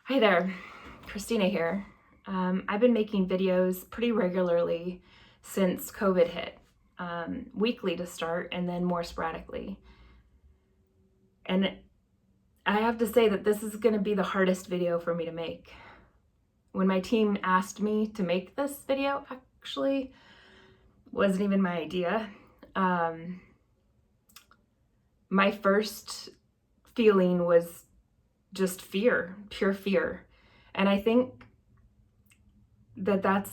Hi there, Christina here. I've been making videos pretty regularly since COVID hit, weekly to start and then more sporadically. And I have to say that this is going to be the hardest video for me to make. When my team asked me to make this video, actually, wasn't even my idea. My first feeling was just fear, pure fear. And I think that that's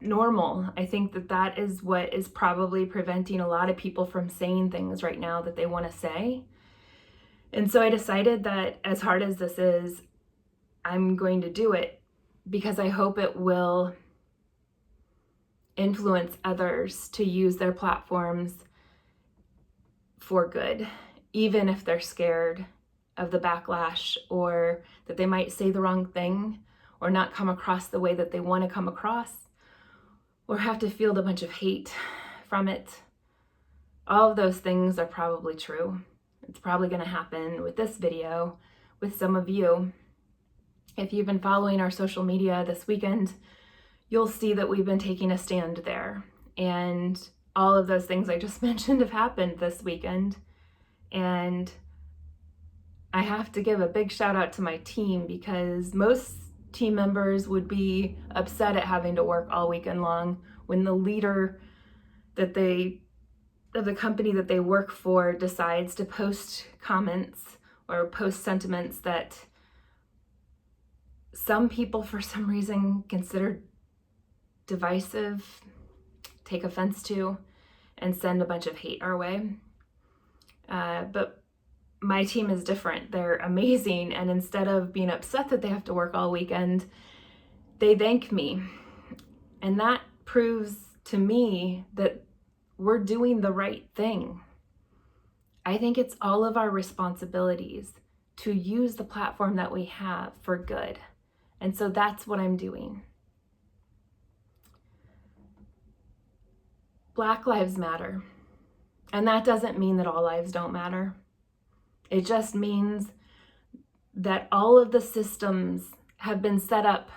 normal. I think that that is what is probably preventing a lot of people from saying things right now that they want to say. And so I decided that as hard as this is, I'm going to do it because I hope it will influence others to use their platforms for good, even if they're scared of the backlash or that they might say the wrong thing or not come across the way that they want to come across or have to field a bunch of hate from it. All of those things are probably true. It's probably going to happen with this video with some of you. If you've been following our social media this weekend, you'll see that we've been taking a stand there. And all of those things I just mentioned have happened this weekend. And I have to give a big shout out to my team because most team members would be upset at having to work all weekend long when the leader of the company that they work for decides to post comments or post sentiments that some people for some reason consider divisive, take offense to, and send a bunch of hate our way. But my team is different. They're amazing. And instead of being upset that they have to work all weekend, they thank me. And that proves to me that we're doing the right thing. I think it's all of our responsibilities to use the platform that we have for good. And so that's what I'm doing. Black lives matter. And that doesn't mean that all lives don't matter. It just means that all of the systems have been set up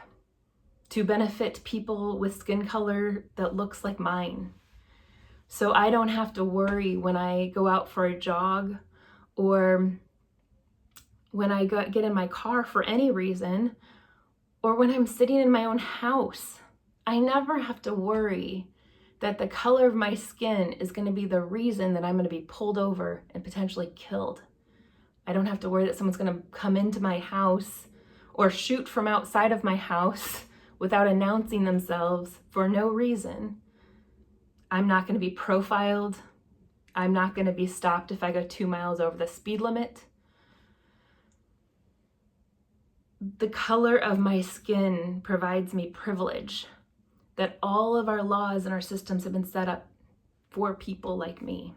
to benefit people with skin color that looks like mine. So I don't have to worry when I go out for a jog or when I get in my car for any reason, or when I'm sitting in my own house. I never have to worry that the color of my skin is going to be the reason that I'm going to be pulled over and potentially killed. I don't have to worry that someone's going to come into my house or shoot from outside of my house without announcing themselves for no reason. I'm not going to be profiled. I'm not going to be stopped if I go 2 miles over the speed limit. The color of my skin provides me privilege that all of our laws and our systems have been set up for people like me.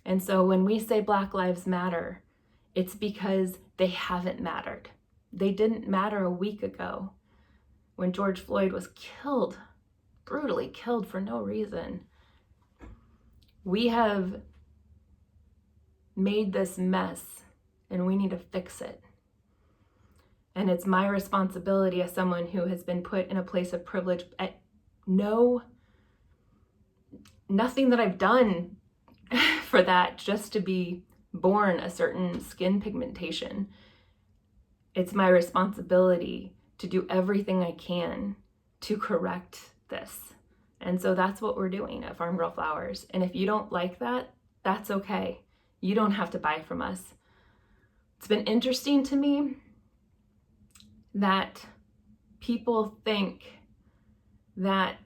And so when we say Black Lives Matter, it's because they haven't mattered. They didn't matter a week ago when George Floyd was killed, brutally killed for no reason. We have made this mess and we need to fix it. And it's my responsibility as someone who has been put in a place of privilege at nothing that I've done for that, just to be born a certain skin pigmentation. It's my responsibility to do everything I can to correct this. And so that's what we're doing at Farmgirl Flowers. And if you don't like that, that's okay. You don't have to buy from us. It's been interesting to me that people think that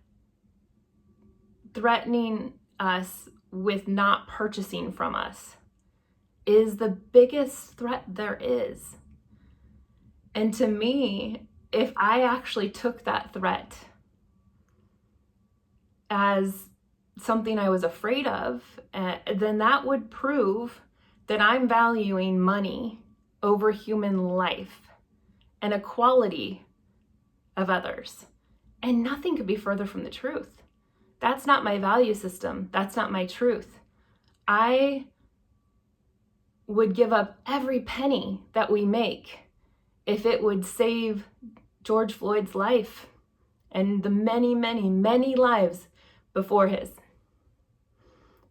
threatening us with not purchasing from us is the biggest threat there is. And to me, if I actually took that threat as something I was afraid of, then that would prove that I'm valuing money over human life and equality of others. And nothing could be further from the truth. That's not my value system. That's not my truth. I would give up every penny that we make if it would save George Floyd's life and the many, many, many lives before his.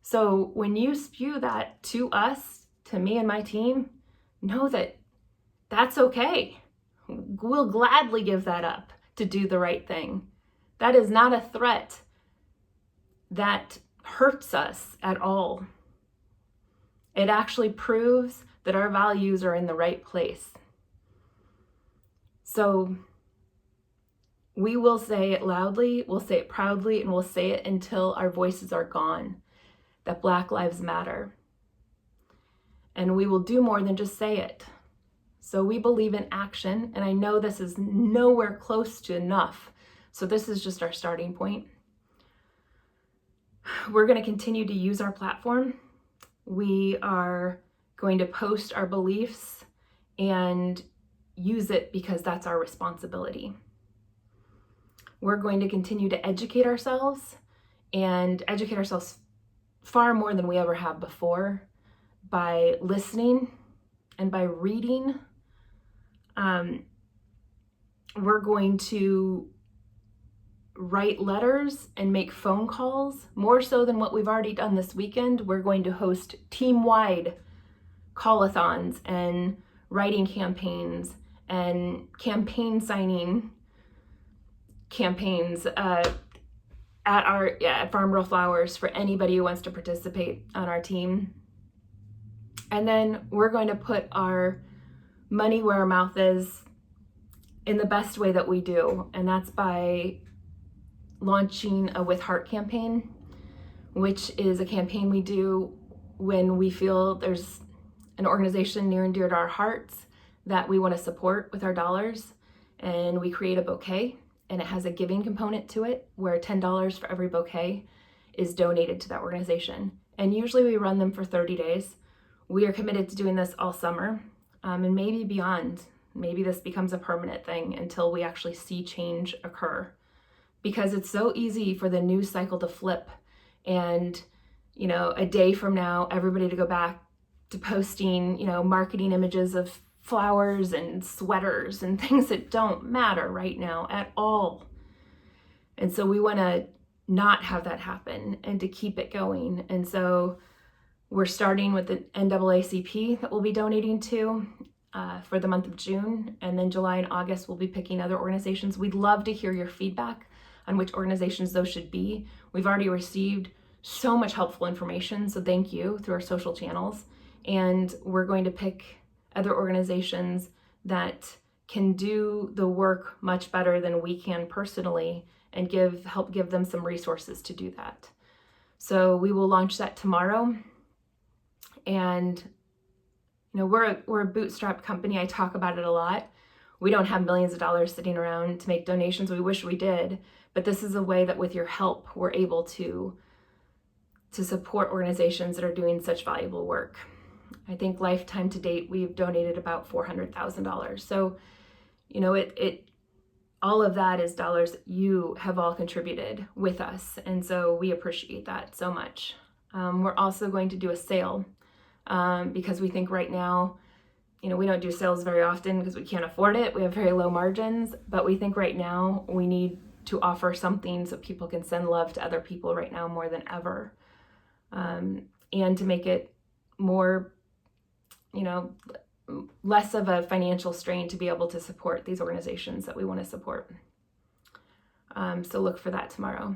So when you spew that to us, to me and my team, know that that's okay. We'll gladly give that up to do the right thing. That is not a threat that hurts us at all. It actually proves that our values are in the right place. So we will say it loudly, we'll say it proudly, and we'll say it until our voices are gone, that Black Lives Matter. And we will do more than just say it. So we believe in action, and I know this is nowhere close to enough. So this is just our starting point. We're going to continue to use our platform. We are going to post our beliefs and use it because that's our responsibility. We're going to continue to educate ourselves and educate ourselves far more than we ever have before by listening and by reading. We're going to write letters and make phone calls, more so than what we've already done this weekend. We're going to host team-wide call-a-thons and writing campaigns and campaign signing campaigns at Farmgirl Flowers for anybody who wants to participate on our team. And then we're going to put our money where our mouth is in the best way that we do, and that's by launching a With Heart campaign, which is a campaign we do when we feel there's an organization near and dear to our hearts that we want to support with our dollars, and we create a bouquet, and it has a giving component to it where $10 for every bouquet is donated to that organization. And usually we run them for 30 days. We are committed to doing this all summer, and maybe beyond. Maybe this becomes a permanent thing until we actually see change occur. Because it's so easy for the news cycle to flip and, a day from now, everybody to go back to posting, marketing images of flowers and sweaters and things that don't matter right now at all. And so we want to not have that happen and to keep it going. And so we're starting with the NAACP that we'll be donating to for the month of June, and then July and August we'll be picking other organizations. We'd love to hear your feedback on which organizations those should be. We've already received so much helpful information, so thank you, through our social channels. And we're going to pick other organizations that can do the work much better than we can personally and help give them some resources to do that. So we will launch that tomorrow. And we're a bootstrapped company. I talk about it a lot. We don't have millions of dollars sitting around to make donations. We wish we did, but this is a way that with your help, we're able to support organizations that are doing such valuable work. I think lifetime to date, we've donated about $400,000. So, all of that is dollars that you have all contributed with us. And so we appreciate that so much. We're also going to do a sale because we think right now, we don't do sales very often because we can't afford it. We have very low margins, but we think right now we need to offer something so people can send love to other people right now more than ever. And to make it more, less of a financial strain to be able to support these organizations that we want to support. So look for that tomorrow.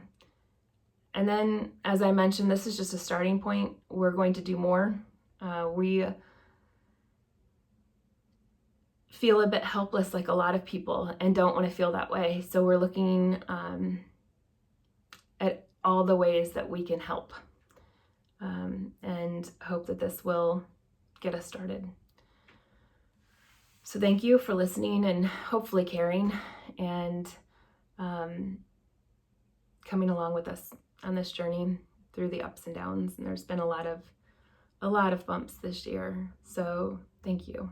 And then, as I mentioned, this is just a starting point. We're going to do more. We feel a bit helpless like a lot of people and don't want to feel that way. So we're looking at all the ways that we can help and hope that this will get us started. So thank you for listening and hopefully caring and coming along with us on this journey through the ups and downs. And there's been a lot of bumps this year. So thank you.